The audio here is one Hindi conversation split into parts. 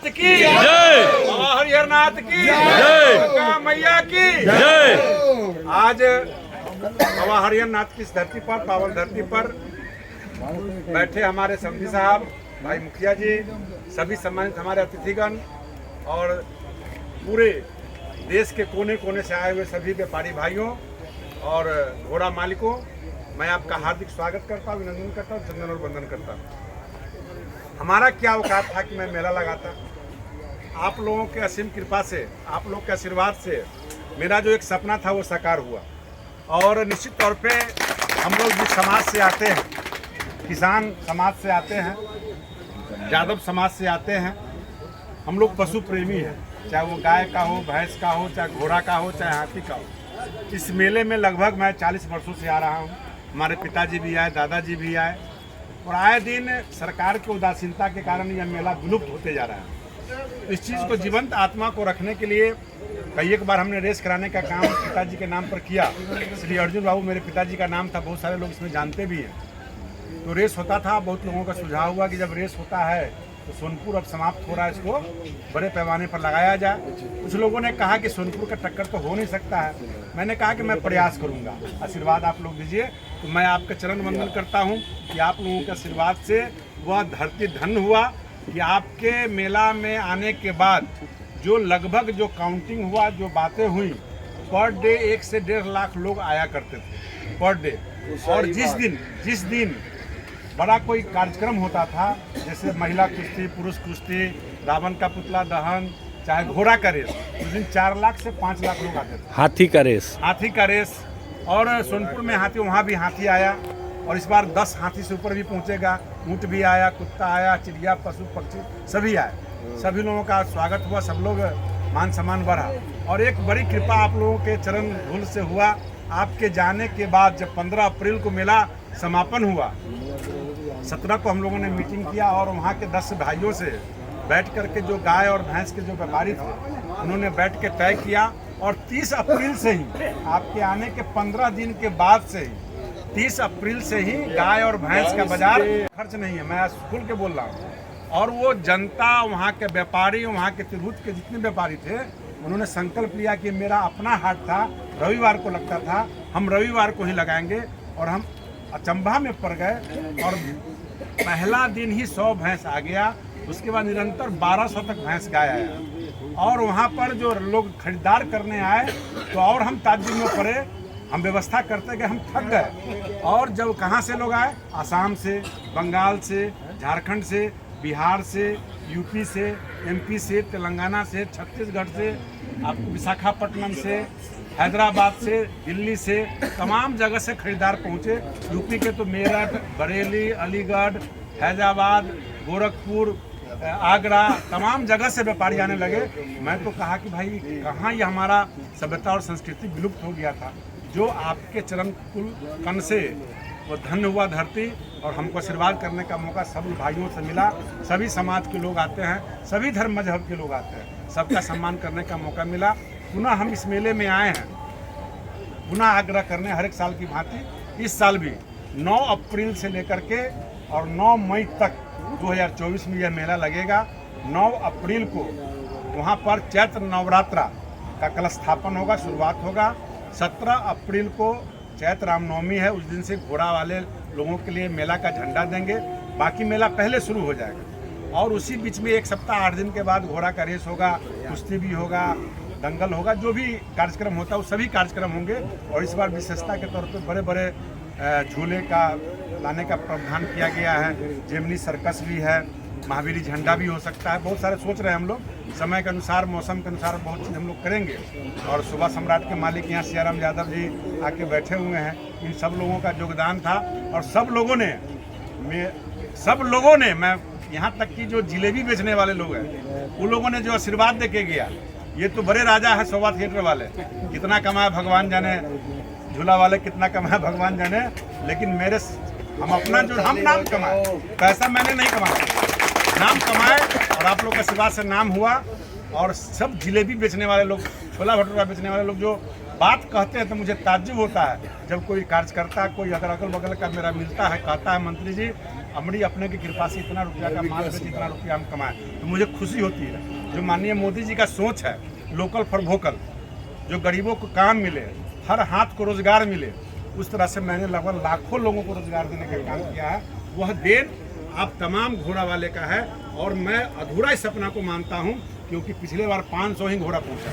नाथ की जय, बाबा हरिहर नाथ की जय, गंगा मैया की जय। आज बाबा हरिहर नाथ की इस धरती पर, पावन धरती पर बैठे हमारे समधी साहब, भाई मुखिया जी, सभी सम्मानित हमारे अतिथिगण और पूरे देश के कोने कोने से आए हुए सभी व्यापारी भाइयों और घोड़ा मालिकों, मैं आपका हार्दिक स्वागत करता हूँ, अभिनंदन करता हूँ, चंदन और वंदन करता हूँ। हमारा क्या औकात था कि मैं मेला लगाता। आप लोगों के असीम कृपा से, आप लोग के आशीर्वाद से मेरा जो एक सपना था वो साकार हुआ। और निश्चित तौर पे हम लोग जिस समाज से आते हैं, किसान समाज से आते हैं, यादव समाज से आते हैं, हम लोग पशु प्रेमी हैं, चाहे वो गाय का हो, भैंस का हो, चाहे घोड़ा का हो, चाहे हाथी का हो। इस मेले में लगभग मैं 40 वर्षों से आ रहा हूँ। हमारे पिताजी भी आए, दादाजी भी आए, और आए दिन सरकार की उदासीनता के कारण यह मेला विलुप्त होते जा रहा है। इस चीज़ को जीवंत आत्मा को रखने के लिए कई एक बार हमने रेस कराने का काम पिताजी के नाम पर किया। श्री अर्जुन बाबू मेरे पिताजी का नाम था, बहुत सारे लोग इसमें जानते भी हैं। तो रेस होता था, बहुत लोगों का सुझाव हुआ कि जब रेस होता है तो सोनपुर अब समाप्त हो रहा है, इसको बड़े पैमाने पर लगाया जाए। कुछ लोगों ने कहा कि सोनपुर का टक्कर तो हो नहीं सकता है। मैंने कहा कि मैं प्रयास करूंगा, आशीर्वाद आप लोग दीजिए। तो मैं आपका चरण वंदन करता हूं कि आप लोगों के आशीर्वाद से वह धरती धन्य हुआ कि आपके मेला में आने के बाद जो लगभग जो काउंटिंग हुआ, जो बातें हुई, पर डे 1 से 1.5 लाख लोग आया करते थे पर डे। और जिस दिन बड़ा कोई कार्यक्रम होता था, जैसे महिला कुश्ती, पुरुष कुश्ती, रावण का पुतला दहन, चाहे घोड़ा का रेस, उस दिन 4 लाख से 5 लाख लोग आते थे। हाथी का रेस और सोनपुर में हाथी, वहाँ भी हाथी आया, और इस बार 10 हाथी से ऊपर भी पहुँचेगा। ऊँट भी आया, कुत्ता आया, चिड़िया, पशु पक्षी सभी आए। सभी लोगों का स्वागत हुआ, सब लोग मान सम्मान बढ़ा। और एक बड़ी कृपा आप लोगों के चरण धूल से हुआ। आपके जाने के बाद जब 15 अप्रैल को मेला समापन हुआ, 17 को हम लोगों ने मीटिंग किया और वहाँ के 10 भाइयों से बैठ करके, जो गाय और भैंस के जो व्यापारी थे, उन्होंने बैठ के तय किया। और 30 अप्रैल से ही, आपके आने के 15 दिन के बाद से ही, 30 अप्रैल से ही गाय और भैंस का बाजार खर्च नहीं है। मैं आज खुल के बोल रहा हूँ। और वो जनता, वहाँ के व्यापारी, वहाँ के तिरहुत के जितने व्यापारी थे, उन्होंने संकल्प लिया कि मेरा अपना हाट था, रविवार को लगता था, हम रविवार को ही लगाएंगे। और हम अचंभा में पड़ गए और पहला दिन ही 100 भैंस आ गया। उसके बाद निरंतर 1200 तक भैंस गाय आया। और वहाँ पर जो लोग खरीदार करने आए तो और हम ताज्जुब में पड़े। हम व्यवस्था करते गए, हम थक गए। और जब कहाँ से लोग आए, आसाम से, बंगाल से, झारखंड से, बिहार से, यूपी से, एमपी से, तेलंगाना से, छत्तीसगढ़ से, आपको विशाखापट्टनम से, हैदराबाद से, दिल्ली से, तमाम जगह से खरीदार पहुंचे। यूपी के तो मेरठ, बरेली, अलीगढ़, हैदराबाद, गोरखपुर, आगरा, तमाम जगह से व्यापारी आने लगे। मैं तो कहा कि भाई कहाँ ये हमारा सभ्यता और संस्कृति विलुप्त हो गया था। जो आपके चरण कुल कण से वो धन्य हुआ धरती, और हमको आशीर्वाद करने का मौका सब भाइयों से मिला। सभी समाज के लोग आते हैं, सभी धर्म मजहब के लोग आते हैं, सबका सम्मान करने का मौका मिला। पुनः हम इस मेले में आए हैं, पुनः आग्रह करने, हर एक साल की भांति इस साल भी 9 अप्रैल से लेकर के और 9 मई तक 2024 में यह मेला लगेगा। 9 अप्रैल को वहाँ पर चैत्र नवरात्रा का कलश स्थापन होगा, शुरुआत होगा। 17 अप्रैल को चैत्र रामनवमी है, उस दिन से घोड़ा वाले लोगों के लिए मेला का झंडा देंगे। बाकी मेला पहले शुरू हो जाएगा। और उसी बीच में 1 सप्ताह 8 दिन के बाद घोड़ा का रेस होगा, कुश्ती भी होगा, दंगल होगा, जो भी कार्यक्रम होता है वो सभी कार्यक्रम होंगे। और इस बार विशेषता के तौर पर बड़े बड़े झूले का लाने का प्रावधान किया गया है। जेमनी सर्कस भी है, महावीरी झंडा भी हो सकता है। बहुत सारे सोच रहे हैं हम लोग, समय के अनुसार, मौसम के अनुसार बहुत चीज़ हम लोग करेंगे। और सुबह सम्राट के मालिक यहाँ सियाराम यादव जी आके बैठे हुए हैं। इन सब लोगों का योगदान था। और सब लोगों ने मैं यहाँ तक कि जो जिलेबी बेचने वाले लोग हैं, उन लोगों ने जो आशीर्वाद दे के गया। ये तो बड़े राजा है शोभा थिएटर वाले, कितना कमाया भगवान जाने, झूला वाले कितना कमाया भगवान जाने। लेकिन हम अपना जो हम नाम कमाए, पैसा मैंने नहीं कमाया, नाम कमाए। और आप लोग के आशीर्वाद से नाम हुआ। और सब जिलेबी बेचने वाले लोग, छोला भटूरा बेचने वाले लोग जो बात कहते हैं तो मुझे ताज्जुब होता है। जब कोई कार्यकर्ता, कोई अगर अगल बगल का मेरा मिलता है, कहता है मंत्री जी अमरी अपने की कृपा से इतना रुपया का माल बेच इतना रुपया हम कमाए, तो मुझे खुशी होती है। जो माननीय मोदी जी का सोच है, लोकल फॉर वोकल, जो गरीबों को काम मिले, हर हाथ को रोजगार मिले, उस तरह से मैंने लगभग लाखों लोगों को रोजगार देने का काम किया है। वह देन आप तमाम घोड़ा वाले का है, और मैं अधूरा इस सपना को मानता हूं, क्योंकि पिछले बार 500 ही घोड़ा पहुंचा,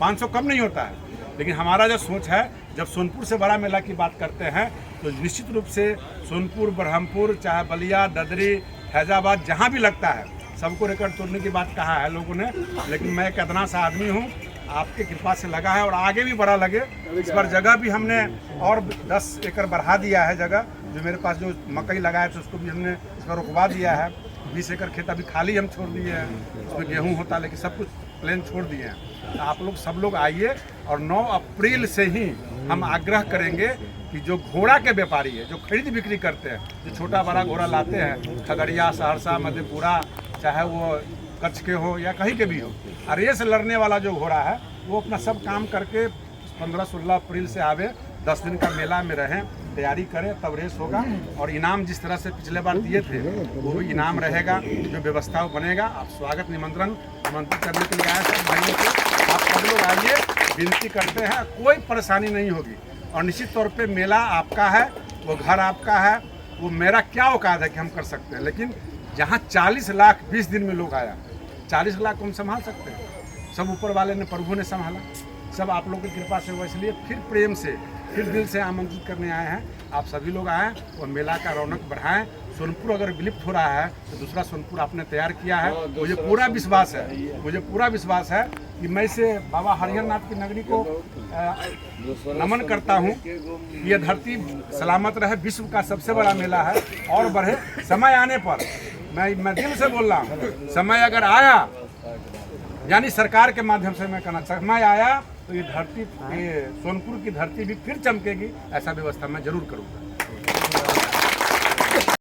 500 कम नहीं होता है। लेकिन हमारा जो सोच है, जब सोनपुर से बड़ा मेला की बात करते हैं तो निश्चित रूप से सोनपुर, ब्रह्मपुर, चाहे बलिया, ददरी, फैजाबाद, जहाँ भी लगता है सबको रिकॉर्ड तोड़ने की बात कहा है लोगों ने। लेकिन मैं एक अदना सा आदमी हूँ, आपके कृपा से लगा है और आगे भी बड़ा लगे। इस बार जगह भी हमने और 10 एकड़ बढ़ा दिया है। जगह जो मेरे पास जो मकई लगाए थे उसको भी हमने इस बार रुकवा दिया है। 20 एकड़ खेत अभी खाली हम छोड़ दिए हैं, उसमें गेहूँ होता, लेकिन सब कुछ प्लेन छोड़ दिए हैं। तो आप लोग सब लोग आइए, और 9 अप्रैल से ही हम आग्रह करेंगे कि जो घोड़ा के व्यापारी है, जो खरीद बिक्री करते हैं, जो छोटा बड़ा घोड़ा लाते हैं खगड़िया, सहरसा, मधेपुरा, चाहे वो कच्छ के हो या कहीं के भी हो, और रेस लड़ने वाला जो घोड़ा है वो अपना सब काम करके 15-16 अप्रैल से आवे, 10 दिन का मेला में रहें, तैयारी करें, तब रेस होगा। और इनाम जिस तरह से पिछले बार दिए थे वो भी इनाम रहेगा, जो व्यवस्था बनेगा। आप स्वागत निमंत्रण करने के लिए आए सब भाइयों को, आप सब लोग आइए, विनती करते हैं, कोई परेशानी नहीं होगी। और निश्चित तौर पे मेला आपका है, वो घर आपका है, वो मेरा क्या औकात है कि हम कर सकते हैं। लेकिन जहाँ 40 लाख 20 दिन में लोग आया, 40 लाख को हम संभाल सकते हैं? सब ऊपर वाले ने, प्रभु ने संभाला, सब आप लोगों की कृपा से। वो इसलिए फिर प्रेम से, फिर दिल से आमंत्रित करने आए हैं। आप सभी लोग आएँ और मेला का रौनक बढ़ाएं। सोनपुर अगर विलुप्त हो रहा है तो दूसरा सोनपुर आपने तैयार किया है। मुझे पूरा विश्वास है कि मैं इसे बाबा हरिहर नाथ की नगरी को नमन करता हूँ। ये धरती सलामत रहे, विश्व का सबसे बड़ा मेला है और बढ़े। समय आने पर मैं दिल से बोल रहा हूँ, समय अगर आया, यानी सरकार के माध्यम से मैं कहना, समय आया तो ये धरती, ये सोनपुर की धरती भी फिर चमकेगी। ऐसा व्यवस्था मैं जरूर करूँगा।